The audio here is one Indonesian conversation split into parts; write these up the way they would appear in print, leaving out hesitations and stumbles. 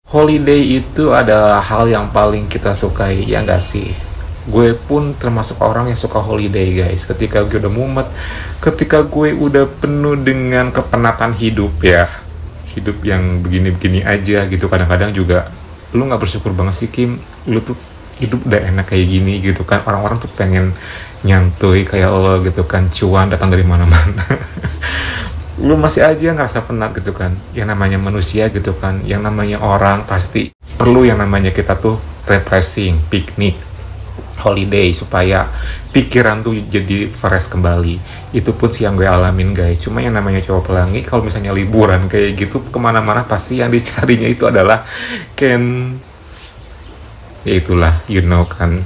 Holiday itu adalah hal yang paling kita sukai, ya nggak sih? Gue pun termasuk orang yang suka holiday guys. Ketika gue udah mumet, ketika gue udah penuh dengan kepenatan hidup ya, hidup yang begini-begini aja gitu. Kadang-kadang juga lu nggak bersyukur banget sih Kim, lu tuh hidup udah enak kayak gini gitu kan. Orang-orang tuh pengen nyantuy kayak lo gitu kan, cuan datang dari mana-mana. Lu masih aja ngerasa penat gitu kan. Yang namanya manusia gitu kan, yang namanya orang pasti perlu yang namanya kita tuh refreshing, piknik, holiday, supaya pikiran tuh jadi fresh kembali. Itu pun sih yang gue alamin guys. Cuma yang namanya cowok pelangi, kalau misalnya liburan kayak gitu kemana-mana pasti yang dicarinya itu adalah ya itulah, you know kan.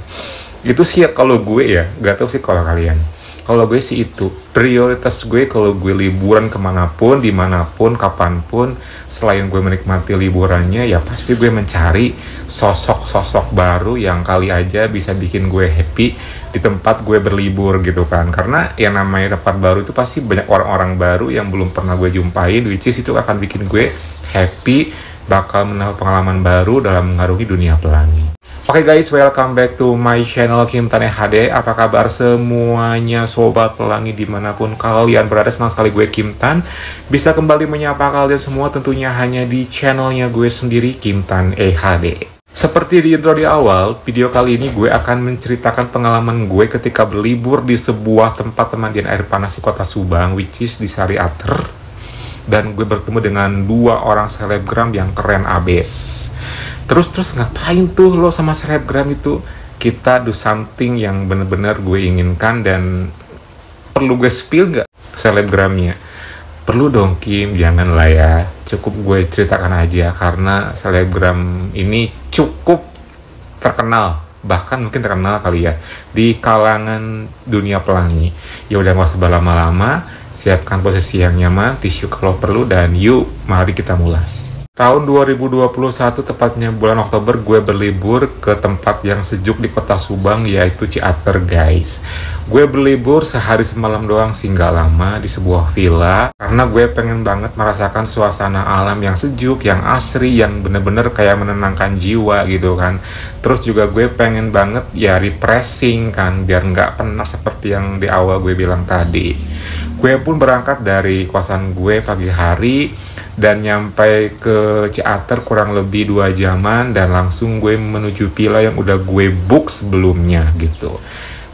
Itu sih kalau gue ya, gak tahu sih kalau kalian. Kalau gue sih itu prioritas gue kalau gue liburan kemanapun, dimanapun, kapanpun, selain gue menikmati liburannya, ya pasti gue mencari sosok-sosok baru yang kali aja bisa bikin gue happy di tempat gue berlibur gitu kan. Karena yang namanya tempat baru itu pasti banyak orang-orang baru yang belum pernah gue jumpain, which is itu akan bikin gue happy, bakal menambah pengalaman baru dalam mengarungi dunia pelangi. Oke guys, welcome back to my channel Kim Tan HD. Apa kabar semuanya sobat pelangi dimanapun kalian berada? Senang sekali gue Kim Tan bisa kembali menyapa kalian semua, tentunya hanya di channelnya gue sendiri, Kim Tan HD. Seperti di intro di awal, video kali ini gue akan menceritakan pengalaman gue ketika berlibur di sebuah tempat pemandian air panas di kota Subang, which is di Sari Ater. Dan gue bertemu dengan dua orang selebgram yang keren abis. Terus ngapain tuh lo sama selebgram itu? Kita do something yang bener-bener gue inginkan. Dan perlu gue spill gak selebgramnya? Perlu dong Kim, jangan lah ya. Cukup gue ceritakan aja, karena selebgram ini cukup terkenal, bahkan mungkin terkenal kali ya di kalangan dunia pelangi. Ya udah gak usah berlama-lama, siapkan posisi yang nyaman, tisu kalau perlu, dan yuk mari kita mulai. Tahun 2021, tepatnya bulan Oktober, gue berlibur ke tempat yang sejuk di kota Subang, yaitu Ciater guys. Gue berlibur sehari semalam doang sih, nggak lama, di sebuah villa, karena gue pengen banget merasakan suasana alam yang sejuk, yang asri, yang bener-bener kayak menenangkan jiwa gitu kan. Terus juga gue pengen banget ya refreshing kan, biar nggak penat seperti yang di awal gue bilang tadi. Gue pun berangkat dari kosan gue pagi hari dan nyampe ke Ciater kurang lebih 2 jaman, dan langsung gue menuju villa yang udah gue book sebelumnya gitu.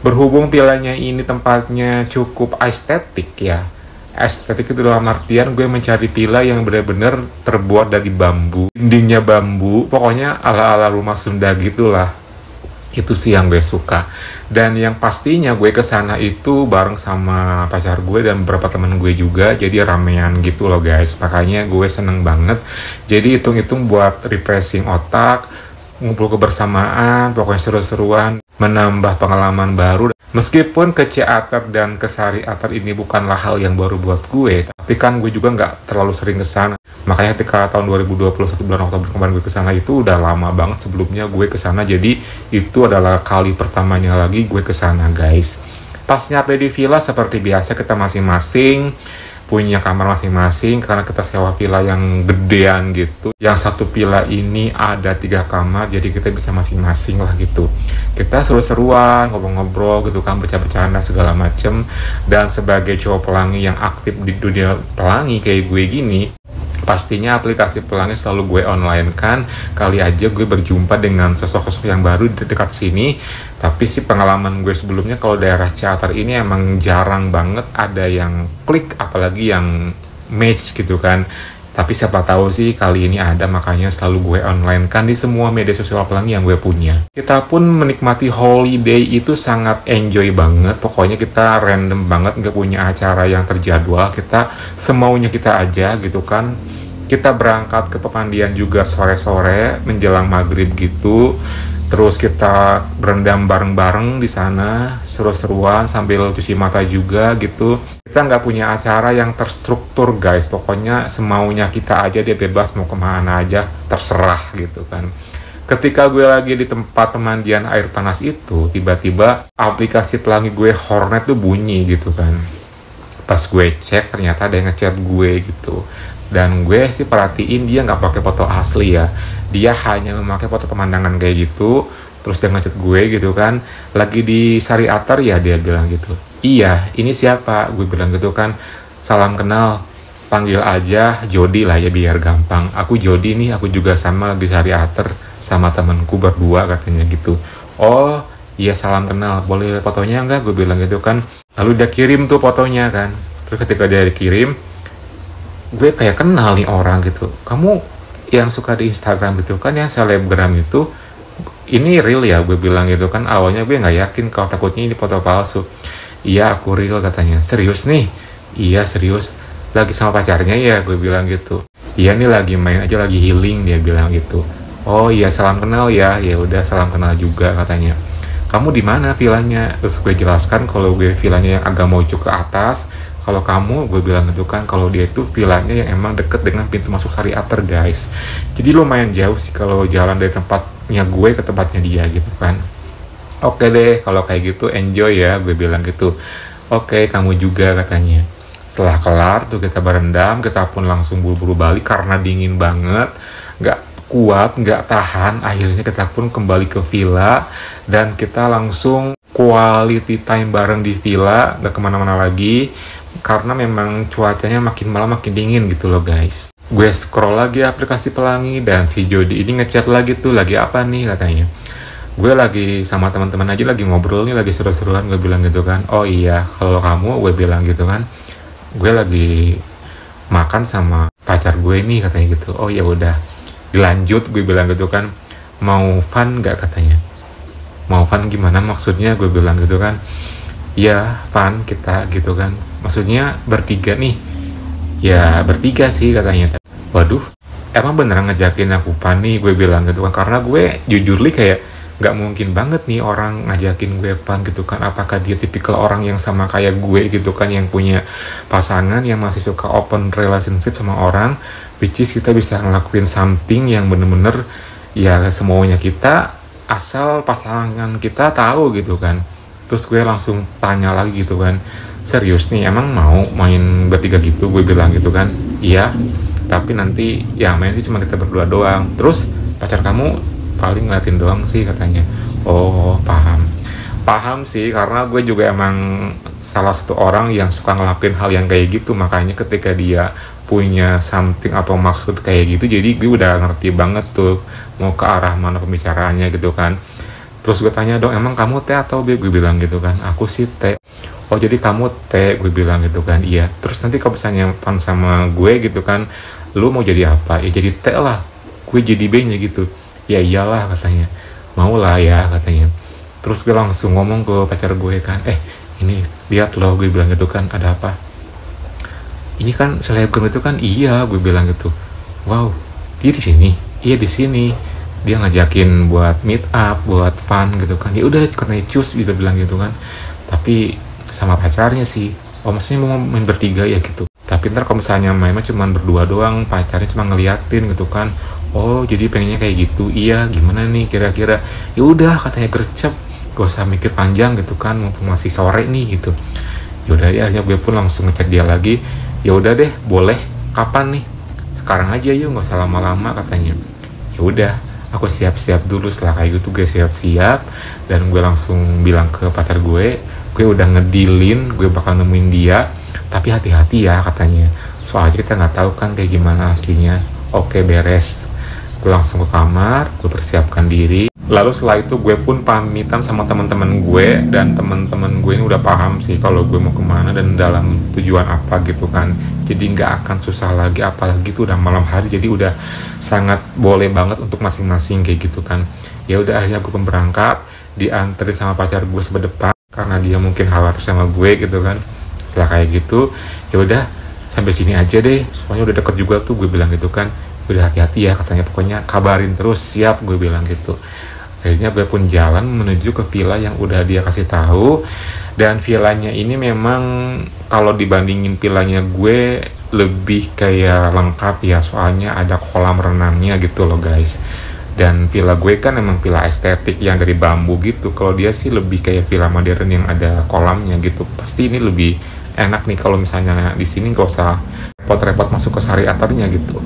Berhubung villanya ini tempatnya cukup estetik ya. Estetik itu dalam artian gue mencari villa yang benar-benar terbuat dari bambu, dindingnya bambu, pokoknya ala-ala rumah Sunda gitulah. Itu sih yang gue suka. Dan yang pastinya gue kesana itu bareng sama pacar gue dan beberapa teman gue juga, jadi ramean gitu loh guys. Makanya gue seneng banget. Jadi hitung-hitung buat refreshing otak, ngumpul kebersamaan, pokoknya seru-seruan, menambah pengalaman baru. Meskipun ke Ciater dan ke Sari Ater ini bukanlah hal yang baru buat gue, tapi kan gue juga nggak terlalu sering kesana. Makanya ketika tahun 2021 bulan Oktober kemarin gue kesana itu udah lama banget sebelumnya gue kesana. Jadi itu adalah kali pertamanya lagi gue kesana guys. Pas nyampe di villa seperti biasa kita masing-masing punya kamar masing-masing, karena kita sewa villa yang gedean gitu. Yang satu villa ini ada 3 kamar, jadi kita bisa masing-masing lah gitu. Kita seru-seruan, ngobrol-ngobrol gitu kan, bercanda-bercanda segala macem. Dan sebagai cowok pelangi yang aktif di dunia pelangi kayak gue gini, pastinya aplikasi pelangi selalu gue online kan. Kali aja gue berjumpa dengan sosok-sosok yang baru di dekat sini. Tapi sih pengalaman gue sebelumnya kalau daerah Ciater ini emang jarang banget ada yang klik, apalagi yang match gitu kan. Tapi siapa tahu sih kali ini ada, makanya selalu gue online kan di semua media sosial pelangi yang gue punya. Kita pun menikmati holiday itu sangat enjoy banget. Pokoknya kita random banget, nggak punya acara yang terjadwal. Kita semaunya kita aja gitu kan. Kita berangkat ke pemandian juga sore-sore menjelang maghrib gitu. Terus kita berendam bareng-bareng di sana, seru-seruan sambil cuci mata juga gitu. Kita nggak punya acara yang terstruktur guys. Pokoknya semaunya kita aja, dia bebas mau kemana aja, terserah gitu kan. Ketika gue lagi di tempat pemandian air panas itu, tiba-tiba aplikasi pelangi gue Hornet tuh bunyi gitu kan. Pas gue cek ternyata ada yang ngechat gue gitu. Dan gue sih perhatiin dia nggak pakai foto asli ya, dia hanya memakai foto pemandangan kayak gitu. Terus dia ngechat gue gitu kan, lagi di Sari Atar ya, dia bilang gitu. Iya, ini siapa? Gue bilang gitu kan, salam kenal, panggil aja Jody lah ya biar gampang. Aku Jody nih, aku juga sama lagi Sari Atar sama temanku berdua katanya gitu. Oh iya, salam kenal, boleh lihat fotonya enggak? Gue bilang gitu kan. Lalu dia kirim tuh fotonya kan. Terus ketika dia dikirim, gue kayak kenal nih orang gitu. Kamu yang suka di Instagram gitu kan, yang selebgram itu, ini real ya? Gue bilang gitu kan. Awalnya gue nggak yakin, kalau takutnya ini foto palsu. Iya aku real katanya. Serius nih? Iya serius. Lagi sama pacarnya ya? Gue bilang gitu. Iya nih lagi main aja, lagi healing, dia bilang gitu. Oh iya, salam kenal ya. Ya udah, salam kenal juga katanya. Kamu di mana villanya? Terus gue jelaskan kalau gue villanya yang agak mojok ke atas. Kalau kamu, gue bilang gitu kan, kalau dia itu villanya yang emang deket dengan pintu masuk Sari Atar guys. Jadi lumayan jauh sih kalau jalan dari tempatnya gue ke tempatnya dia gitu kan. Oke deh, kalau kayak gitu enjoy ya, gue bilang gitu. Oke, kamu juga katanya. Setelah kelar tuh kita berendam, kita pun langsung buru-buru balik karena dingin banget, nggak kuat, nggak tahan. Akhirnya kita pun kembali ke villa dan kita langsung quality time bareng di villa, nggak kemana-mana lagi karena memang cuacanya makin malam makin dingin gitu loh guys. Gue scroll lagi aplikasi pelangi dan si Jody ini ngechat lagi tuh, lagi apa nih katanya. Gue lagi sama teman-teman aja lagi ngobrol nih, lagi seru-seruan, gue bilang gitu kan. Oh iya, kalau kamu, gue bilang gitu kan, gue lagi makan sama pacar gue nih katanya gitu. Oh ya udah, dilanjut, gue bilang gitu kan. Mau fun nggak katanya. Mau fun gimana maksudnya, gue bilang gitu kan. Ya fun kita gitu kan, maksudnya bertiga nih. Ya bertiga sih katanya. Waduh, emang beneran ngejakin aku fun nih, gue bilang gitu kan. Karena gue jujur li kayak nggak mungkin banget nih orang ngajakin gue fun gitu kan. Apakah dia tipikal orang yang sama kayak gue gitu kan, yang punya pasangan, yang masih suka open relationship sama orang, which is kita bisa ngelakuin something yang bener-bener ya semaunya kita, asal pasangan kita tahu gitu kan. Terus gue langsung tanya lagi gitu kan, serius nih emang mau main bertiga gitu? Gue bilang gitu kan. Iya, tapi nanti yang main sih cuma kita berdua doang. Terus pacar kamu paling ngeliatin doang sih katanya. Oh paham sih, karena gue juga emang salah satu orang yang suka ngelakuin hal yang kayak gitu. Makanya ketika dia punya something atau maksud kayak gitu, jadi gue udah ngerti banget tuh mau ke arah mana pembicaraannya gitu kan. Terus gue tanya dong, emang kamu teh atau B? Gue bilang gitu kan, aku sih teh. Oh jadi kamu teh? Gue bilang gitu kan. Iya. Terus nanti kalau misalnya pan sama gue gitu kan, lu mau jadi apa? Ya jadi teh lah, gue jadi B nya gitu. Ya iyalah katanya, mau lah ya katanya. Terus gue langsung ngomong ke pacar gue kan, ini lihat loh, gue bilang gitu kan, ada apa? Ini kan selebgram itu kan. Iya, gue bilang gitu. Wow, dia di sini? Iya di sini. Dia ngajakin buat meet up, buat fun gitu kan. Ya udah, karena cus, dia bilang gitu kan. Tapi sama pacarnya sih. Oh maksudnya mau main bertiga ya gitu. Tapi ntar kalau misalnya mainnya cuma berdua doang, pacarnya cuma ngeliatin gitu kan. Oh jadi pengennya kayak gitu. Iya, gimana nih kira-kira? Ya udah katanya, gercep, gak usah mikir panjang gitu kan, mumpung masih sore nih gitu. Ya udah ya, akhirnya gue pun langsung ngechat dia lagi. Ya udah deh, boleh. Kapan nih? Sekarang aja yuk, nggak usah lama-lama katanya. Ya udah, aku siap-siap dulu. Setelah kayak gitu gue siap-siap dan gue langsung bilang ke pacar gue udah ngedilin, gue bakal nemuin dia. Tapi hati-hati ya katanya, soalnya kita nggak tahu kan kayak gimana aslinya. Oke beres. Gue langsung ke kamar, gue persiapkan diri. Lalu setelah itu gue pun pamitan sama teman-teman gue, dan teman-teman gue ini udah paham sih kalau gue mau kemana dan dalam tujuan apa gitu kan. Jadi nggak akan susah lagi, apalagi itu udah malam hari, jadi udah sangat boleh banget untuk masing-masing kayak gitu kan. Ya udah, akhirnya gue pun berangkat, diantri sama pacar gue sebedepan karena dia mungkin khawatir sama gue gitu kan. Setelah kayak gitu, ya udah sampai sini aja deh, soalnya udah deket juga tuh, gue bilang gitu kan. Udah hati-hati ya katanya, pokoknya kabarin terus, siap, gue bilang gitu. Akhirnya gue pun jalan menuju ke villa yang udah dia kasih tahu. Dan villanya ini memang kalau dibandingin villanya gue lebih kayak lengkap ya, soalnya ada kolam renangnya gitu loh guys. Dan villa gue kan memang villa estetik yang dari bambu gitu. Kalau dia sih lebih kayak villa modern yang ada kolamnya gitu. Pasti ini lebih enak nih kalau misalnya di sini, gak usah repot-repot masuk ke Sariaternya gitu.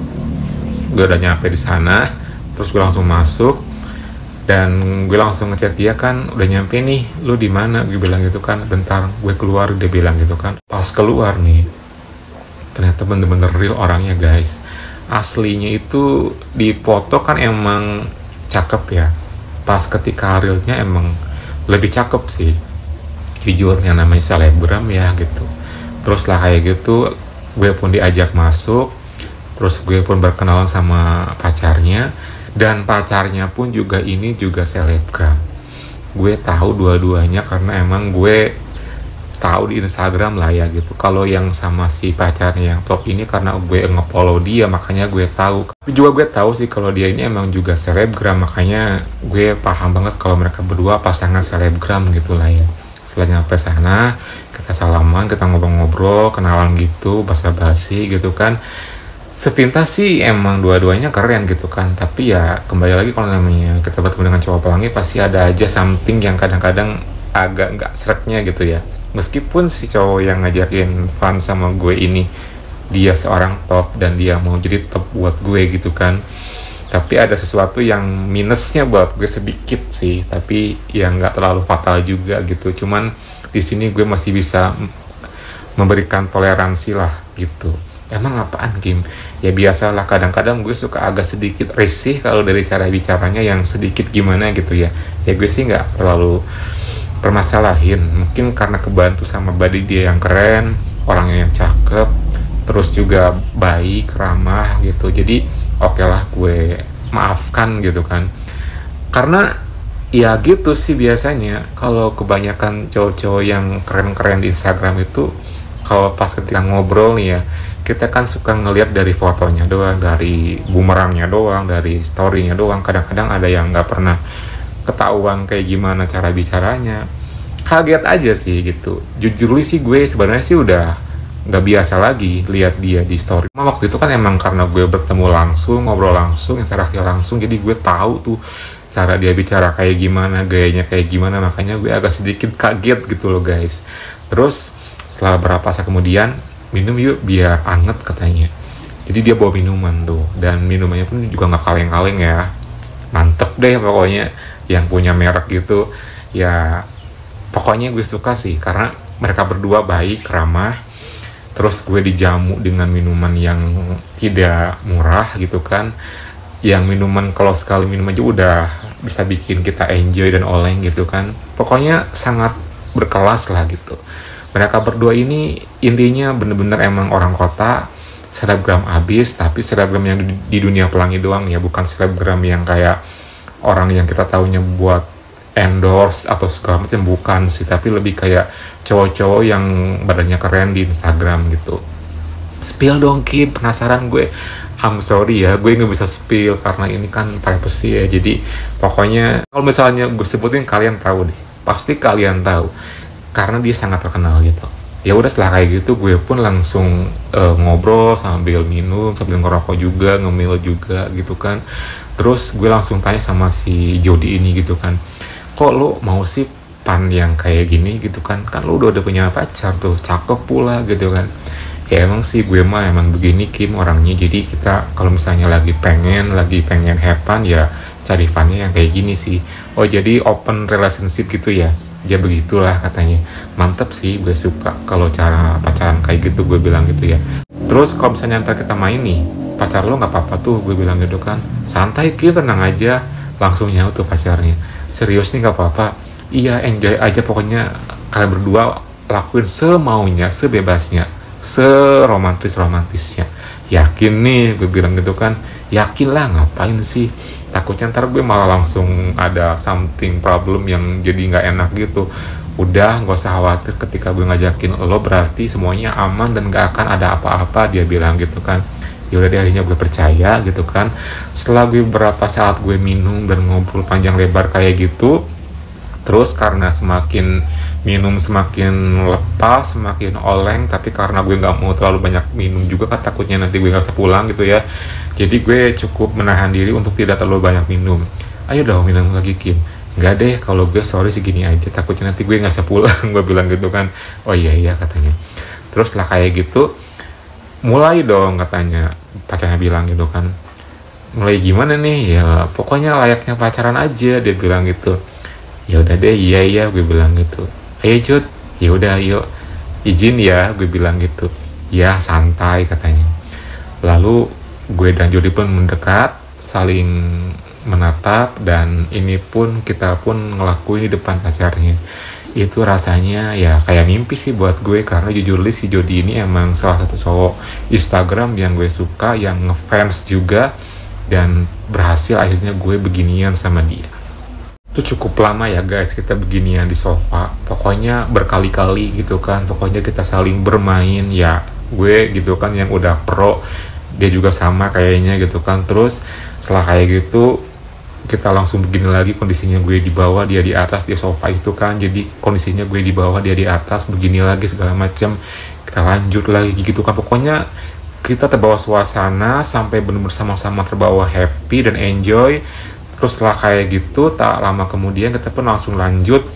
Gue udah nyampe di sana, terus gue langsung masuk dan gue langsung ngechat dia kan, udah nyampe nih, lu di mana? Gue bilang gitu kan, bentar gue keluar, dia bilang gitu kan. Pas keluar nih, ternyata bener-bener real orangnya guys. Aslinya itu di foto kan emang cakep ya, pas ketika realnya emang lebih cakep sih, jujur, yang namanya selebgram ya gitu. Terus lah kayak gitu, gue pun diajak masuk, terus gue pun berkenalan sama pacarnya, dan pacarnya pun juga ini juga selebgram. Gue tahu dua-duanya karena emang gue tahu di Instagram lah ya gitu. Kalau yang sama si pacarnya yang top ini karena gue nge-follow dia, makanya gue tahu. Tapi juga gue tahu sih kalau dia ini emang juga selebgram, makanya gue paham banget kalau mereka berdua pasangan selebgram gitu lah ya. Setelah nyampe sana, kita salaman, kita ngobrol-ngobrol, kenalan gitu, basa-basi gitu kan. Sepintas sih emang dua-duanya keren gitu kan. Tapi ya kembali lagi, kalau namanya kita bertemu dengan cowok pelangi pasti ada aja something yang kadang-kadang agak nggak seretnya gitu ya. Meskipun si cowok yang ngajakin fun sama gue ini dia seorang top dan dia mau jadi top buat gue gitu kan, tapi ada sesuatu yang minusnya buat gue sedikit sih, tapi ya nggak terlalu fatal juga gitu. Cuman di sini gue masih bisa memberikan toleransi lah gitu. Emang apaan Kim? Ya biasalah, kadang-kadang gue suka agak sedikit risih kalau dari cara bicaranya yang sedikit gimana gitu ya. Ya gue sih nggak terlalu permasalahin, mungkin karena kebantu sama body dia yang keren, orangnya yang cakep, terus juga baik, ramah gitu. Jadi oke lah, gue maafkan gitu kan. Karena ya gitu sih biasanya kalau kebanyakan cowok-cowok yang keren-keren di Instagram itu, kalau pas ketika ngobrol nih ya, kita kan suka ngelihat dari fotonya doang, dari bumerangnya doang, dari storynya doang. Kadang-kadang ada yang nggak pernah ketahuan kayak gimana cara bicaranya. Kaget aja sih gitu. Jujur sih gue sebenarnya sih udah nggak biasa lagi lihat dia di story. Waktu itu kan emang karena gue bertemu langsung, ngobrol langsung, interaksi langsung, jadi gue tahu tuh cara dia bicara kayak gimana, gayanya kayak gimana, makanya gue agak sedikit kaget gitu loh guys. Terus setelah berapa saat kemudian, minum yuk biar anget katanya. Jadi dia bawa minuman tuh, dan minumannya pun juga nggak kaleng-kaleng ya, mantep deh pokoknya, yang punya merek gitu ya. Pokoknya gue suka sih karena mereka berdua baik, ramah. Terus gue dijamu dengan minuman yang tidak murah gitu kan, yang minuman kalau sekali minum aja udah bisa bikin kita enjoy dan oleng gitu kan. Pokoknya sangat berkelas lah gitu. Mereka berdua ini intinya bener-bener emang orang kota, selebgram abis, tapi selebgram yang di dunia pelangi doang ya, bukan selebgram yang kayak orang yang kita taunya buat endorse atau segala macam, bukan sih, tapi lebih kayak cowok-cowok yang badannya keren di Instagram gitu. Spill dong Kim, penasaran gue. I'm sorry ya, gue nggak bisa spill karena ini kan privacy ya. Jadi pokoknya kalau misalnya gue sebutin kalian tahu deh, pasti kalian tahu karena dia sangat terkenal gitu. Ya udah, setelah kayak gitu gue pun langsung ngobrol sambil minum, sambil ngerokok juga, ngemil juga gitu kan. Terus gue langsung tanya sama si Jody ini gitu kan, kok lu mau sih pan yang kayak gini gitu kan, kan lu udah punya pacar tuh, cakep pula gitu kan. Ya emang sih gue mah emang begini Kim orangnya, jadi kita kalau misalnya lagi pengen have fun ya cari funnya yang kayak gini sih. Oh jadi open relationship gitu ya, ya begitulah katanya. Mantep sih, gue suka kalau cara pacaran kayak gitu, gue bilang gitu ya. Terus kalau misalnya ntar kita main nih, pacar lo nggak apa-apa tuh, gue bilang gitu kan. Santai Kim, tenang aja. Langsung nyaut tuh pacarnya, serius nih nggak apa-apa, iya enjoy aja pokoknya, kalian berdua lakuin semaunya, sebebasnya, seromantisnya. Yakin nih, gue bilang gitu kan. Yakin lah, ngapain sih, takutnya ntar gue malah langsung ada something problem yang jadi nggak enak gitu. Udah, nggak usah khawatir, ketika gue ngajakin lo berarti semuanya aman dan nggak akan ada apa-apa, dia bilang gitu kan. Ya udah deh, akhirnya gue percaya gitu kan. Setelah gue beberapa saat gue minum dan ngobrol panjang lebar kayak gitu, terus karena semakin minum semakin lepas, semakin oleng, tapi karena gue nggak mau terlalu banyak minum juga kan, takutnya nanti gue nggak bisa pulang gitu ya. Jadi gue cukup menahan diri untuk tidak terlalu banyak minum. Ayo dong minum lagi Kim. Nggak deh, kalau gue sorry segini aja, takutnya nanti gue nggak bisa pulang, gue bilang gitu kan. Oh iya katanya. Terus lah kayak gitu, mulai dong katanya, pacarnya bilang gitu kan. Mulai gimana nih? Ya pokoknya layaknya pacaran aja, dia bilang gitu. Ya udah deh, iya gue bilang gitu. Ayo Jud, ya udah yuk, izin ya, gue bilang gitu. Ya santai katanya. Lalu gue dan Jody pun mendekat, saling menatap, dan ini pun kita pun ngelakuin di depan pacarnya. Itu rasanya ya kayak mimpi sih buat gue, karena jujur li si Jody ini emang salah satu cowok Instagram yang gue suka, yang ngefans juga, dan berhasil akhirnya gue beginian sama dia. Itu cukup lama ya guys kita beginian di sofa, pokoknya berkali-kali gitu kan, pokoknya kita saling bermain ya, gue gitu kan yang udah pro, dia juga sama kayaknya gitu kan. Terus setelah kayak gitu kita langsung begini lagi, kondisinya gue di bawah, dia di atas, dia sofa itu kan, jadi kondisinya gue di bawah, dia di atas, begini lagi segala macam. Kita lanjut lagi gitu kan, pokoknya kita terbawa suasana sampai benar-benar sama-sama terbawa happy dan enjoy. Terus setelah kayak gitu, tak lama kemudian kita pun langsung lanjut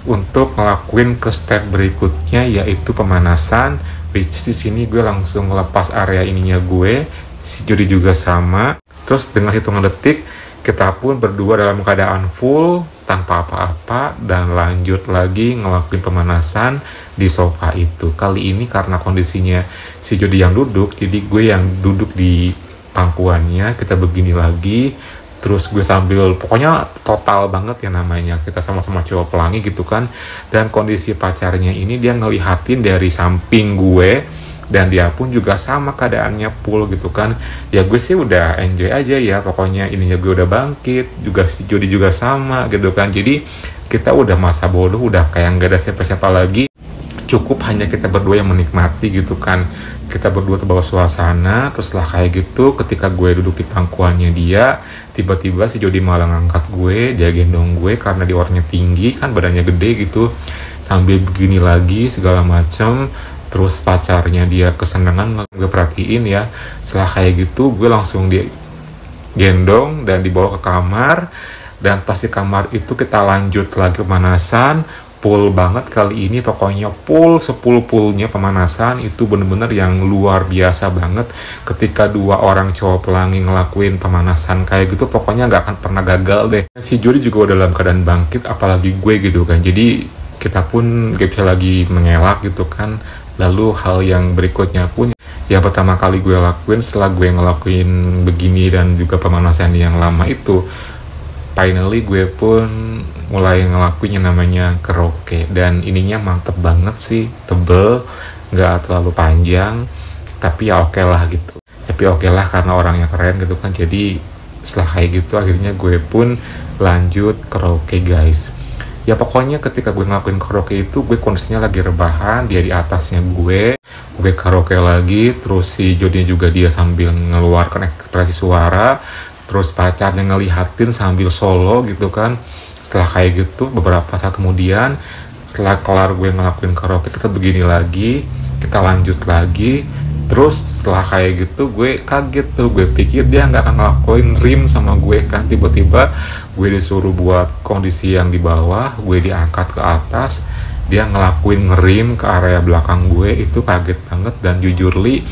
untuk ngelakuin ke step berikutnya, yaitu pemanasan. Which di sini gue langsung ngelepas area ininya gue, si Jody juga sama. Terus dengan hitungan detik kita pun berdua dalam keadaan full tanpa apa-apa, dan lanjut lagi ngelakuin pemanasan di sofa itu. Kali ini karena kondisinya si Jody yang duduk, jadi gue yang duduk di pangkuannya. Kita begini lagi, terus gue sambil, pokoknya total banget ya namanya, kita sama-sama cowok pelangi gitu kan. Dan kondisi pacarnya ini dia ngelihatin dari samping gue, dan dia pun juga sama keadaannya full gitu kan. Ya gue sih udah enjoy aja ya, pokoknya ininya gue udah bangkit, juga si Jody juga sama gitu kan. Jadi kita udah masa bodoh, udah kayak nggak ada siapa-siapa lagi, cukup hanya kita berdua yang menikmati gitu kan. Kita berdua terbawa suasana. Terus setelah kayak gitu, ketika gue duduk di pangkuannya dia, tiba-tiba si Jody malah ngangkat gue, dia gendong gue karena dia orangnya tinggi kan, badannya gede gitu, sambil begini lagi segala macam. Terus pacarnya dia kesenangan, gue perhatiin ya. Setelah kayak gitu gue langsung dia gendong dan dibawa ke kamar, dan pas di kamar itu kita lanjut lagi pemanasan. Full banget kali ini, pokoknya full 10 fullnya pemanasan. Itu bener-bener yang luar biasa banget. Ketika dua orang cowok pelangi ngelakuin pemanasan kayak gitu, pokoknya nggak akan pernah gagal deh. Si Jody juga udah dalam keadaan bangkit, apalagi gue gitu kan. Jadi kita pun gak bisa lagi mengelak gitu kan. Lalu hal yang berikutnya pun, yang pertama kali gue lakuin setelah gue ngelakuin begini dan juga pemanasan yang lama itu, finally gue pun mulai ngelakuin yang namanya karaoke. Dan ininya mantep banget sih, tebel, nggak terlalu panjang, tapi ya oke lah gitu. Tapi oke lah karena orangnya keren gitu kan. Jadi setelah kayak gitu akhirnya gue pun lanjut karaoke guys. Ya pokoknya ketika gue ngelakuin karaoke itu, gue kondisinya lagi rebahan, dia di atasnya gue karaoke lagi. Terus si Jody juga dia sambil ngeluarkan ekspresi suara, terus pacarnya ngelihatin sambil solo gitu kan. Setelah kayak gitu beberapa saat kemudian, setelah kelar gue ngelakuin karaoke, kita begini lagi, kita lanjut lagi. Terus setelah kayak gitu gue kaget tuh, gue pikir dia nggak akan ngelakuin rim sama gue kan. Tiba-tiba gue disuruh buat kondisi yang di bawah, gue diangkat ke atas, dia ngelakuin ngerim ke area belakang gue. Itu kaget banget, dan jujur li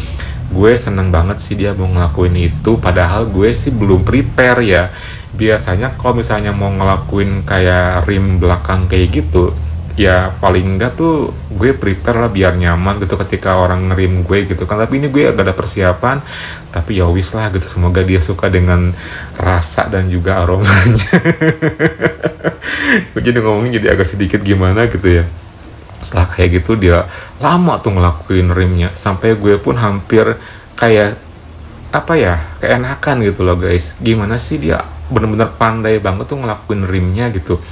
gue seneng banget sih dia mau ngelakuin itu, padahal gue sih belum prepare ya. Biasanya kalau misalnya mau ngelakuin kayak rim belakang kayak gitu, ya paling enggak tuh gue prepare lah biar nyaman gitu ketika orang ngerim gue gitu kan. Tapi ini gue agak ada persiapan, tapi ya wis lah gitu, semoga dia suka dengan rasa dan juga aromanya. Gue jadi ngomongin jadi agak sedikit gimana gitu ya. Setelah kayak gitu dia lama tuh ngelakuin rimnya, sampai gue pun hampir kayak apa ya, keenakan gitu loh guys. Gimana sih dia bener-bener pandai banget tuh ngelakuin rimnya gitu.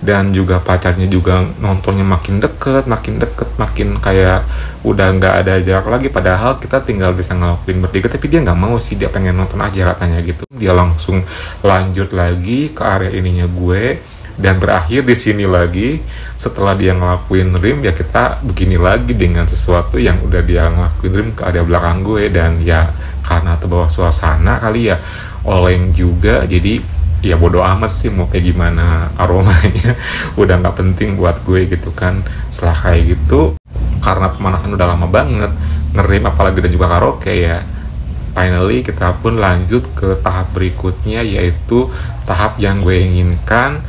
Dan juga pacarnya juga nontonnya makin deket, makin kayak udah nggak ada jarak lagi. Padahal kita tinggal bisa ngelakuin bertiga, tapi dia nggak mau sih, dia pengen nonton aja katanya gitu. Dia langsung lanjut lagi ke area ininya gue, dan berakhir di sini lagi. Setelah dia ngelakuin rim, ya kita begini lagi dengan sesuatu yang udah dia ngelakuin rim ke area belakang gue. Dan ya karena terbawa suasana kali ya, oleng juga, jadi ya bodo amat sih mau kayak gimana aromanya. Udah nggak penting buat gue gitu kan. Setelah kayak gitu, karena pemanasan udah lama banget, ngerim apalagi dan juga karaoke ya. Finally kita pun lanjut ke tahap berikutnya, yaitu tahap yang gue inginkan.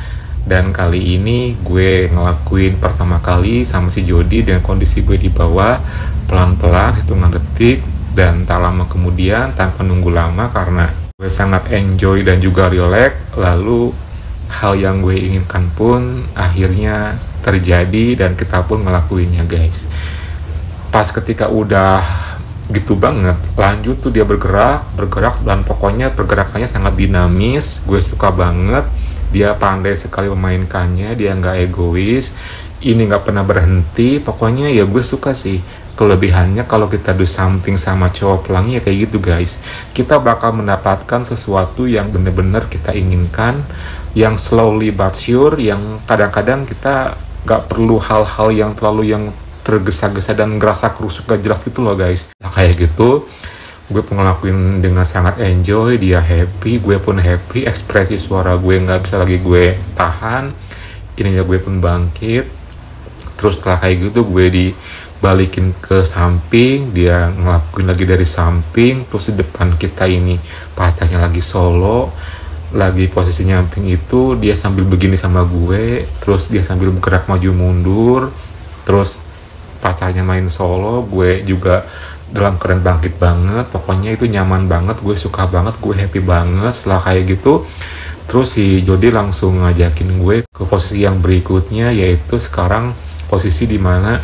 Dan kali ini gue ngelakuin pertama kali sama si Jody dengan kondisi gue di bawah, pelan-pelan hitungan detik, dan tak lama kemudian tanpa nunggu lama karena gue sangat enjoy dan juga relax, lalu hal yang gue inginkan pun akhirnya terjadi dan kita pun ngelakuinnya guys. Pas ketika udah gitu banget, lanjut tuh dia bergerak dan pokoknya pergerakannya sangat dinamis, gue suka banget. Dia pandai sekali memainkannya, dia nggak egois, ini nggak pernah berhenti, pokoknya ya gue suka sih. Kelebihannya kalau kita do something sama cowok pelangi ya kayak gitu guys, kita bakal mendapatkan sesuatu yang bener-bener kita inginkan, yang slowly but sure, yang kadang-kadang kita nggak perlu hal-hal yang terlalu yang tergesa-gesa dan ngerasa kerusuk gak jelas gitu loh guys. Nah, kayak gitu gue pun ngelakuin dengan sangat enjoy, dia happy, gue pun happy, ekspresi suara gue nggak bisa lagi gue tahan, ininya gue pun bangkit. Terus setelah kayak gitu gue dibalikin ke samping, dia ngelakuin lagi dari samping, terus di depan kita ini pacarnya lagi solo, lagi posisi nyamping itu, dia sambil begini sama gue, terus dia sambil bergerak maju mundur, terus pacarnya main solo, gue juga dalam keadaan bangkit banget. Pokoknya itu nyaman banget, gue suka banget, gue happy banget. Setelah kayak gitu, terus si Jody langsung ngajakin gue ke posisi yang berikutnya, yaitu sekarang posisi dimana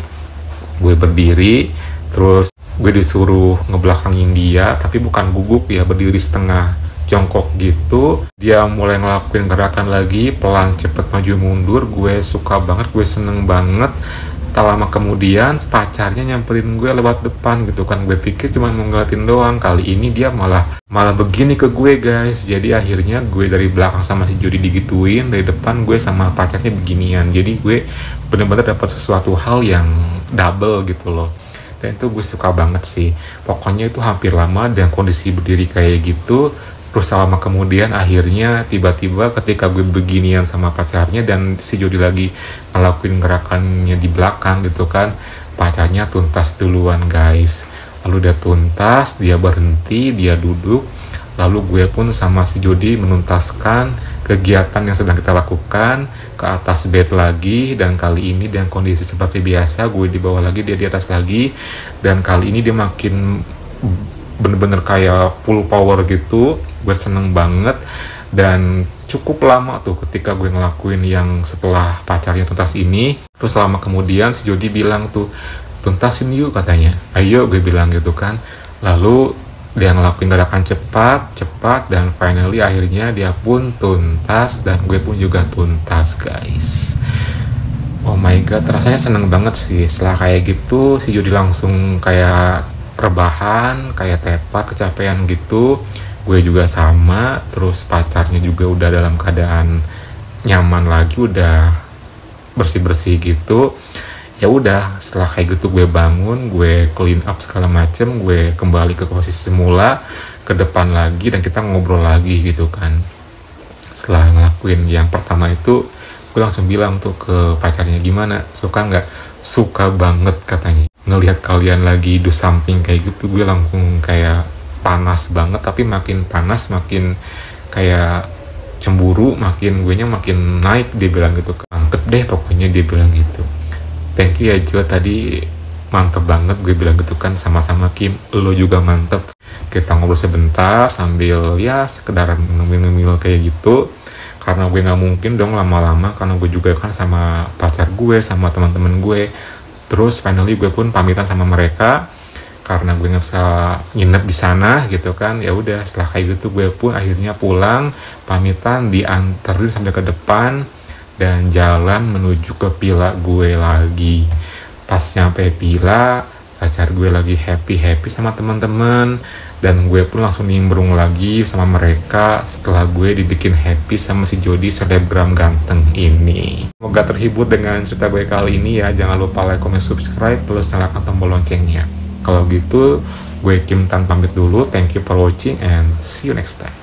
gue berdiri, terus gue disuruh ngebelakangin dia, tapi bukan gugup ya, berdiri setengah jongkok gitu. Dia mulai ngelakuin gerakan lagi, pelan cepet maju mundur, gue suka banget, gue seneng banget. Tak lama kemudian pacarnya nyamperin gue lewat depan gitu kan, gue pikir cuma mau ngeliatin doang, kali ini dia malah begini ke gue guys. Jadi akhirnya gue dari belakang sama si Jody digituin, dari depan gue sama pacarnya beginian. Jadi gue bener-bener dapat sesuatu hal yang double gitu loh, dan itu gue suka banget sih. Pokoknya itu hampir lama dan kondisi berdiri kayak gitu. Terus lama kemudian akhirnya tiba-tiba ketika gue beginian sama pacarnya dan si Jody lagi ngelakuin gerakannya di belakang gitu kan, pacarnya tuntas duluan guys. Lalu dia tuntas, dia berhenti, dia duduk, lalu gue pun sama si Jody menuntaskan kegiatan yang sedang kita lakukan ke atas bed lagi. Dan kali ini dengan kondisi seperti biasa, gue di bawah lagi, dia di atas lagi, dan kali ini dia makin bener-bener kayak full power gitu. Gue seneng banget, dan cukup lama tuh ketika gue ngelakuin yang setelah pacarnya tuntas ini. Terus lama kemudian si Jody bilang tuh, tuntasin yuk katanya, ayo gue bilang gitu kan. Lalu dia ngelakuin gerakan cepat, dan finally akhirnya dia pun tuntas dan gue pun juga tuntas guys. Oh my god, rasanya seneng banget sih. Setelah kayak gitu si Jody langsung kayak rebahan, kayak tepat, kecapean gitu. Gue juga sama, terus pacarnya juga udah dalam keadaan nyaman lagi, udah bersih-bersih gitu. Ya udah, setelah kayak gitu gue bangun, gue clean up segala macem, gue kembali ke posisi semula, ke depan lagi, dan kita ngobrol lagi gitu kan. Setelah ngelakuin yang pertama itu, gue langsung bilang tuh ke pacarnya, gimana, suka nggak? Suka banget katanya. Ngelihat kalian lagi do something kayak gitu, gue langsung kayak panas banget, tapi makin panas makin kayak cemburu, makin gue nya makin naik. Dia bilang gitu, mantep deh pokoknya, dia bilang gitu. Thank you ya Jo, tadi mantep banget, gue bilang gitu kan. Sama-sama Kim, lo juga mantep. Kita ngobrol sebentar sambil ya sekedar ngemil-ngemil kayak gitu, karena gue nggak mungkin dong lama-lama, karena gue juga kan sama pacar gue, sama teman-teman gue. Terus finally gue pun pamitan sama mereka karena gue nggak bisa nginep di sana gitu kan. Ya udah, setelah kayak gitu gue pun akhirnya pulang, pamitan, dianterin sampai ke depan dan jalan menuju ke villa gue lagi. Pas nyampe villa, pacar gue lagi happy sama teman-teman, dan gue pun langsung nimbrung lagi sama mereka setelah gue dibikin happy sama si Jody selebgram ganteng ini. Semoga terhibur dengan cerita gue kali ini ya. Jangan lupa like, comment, subscribe, plus nyalakan tombol loncengnya. Kalau gitu, gue Kim Tan pamit dulu. Thank you for watching and see you next time.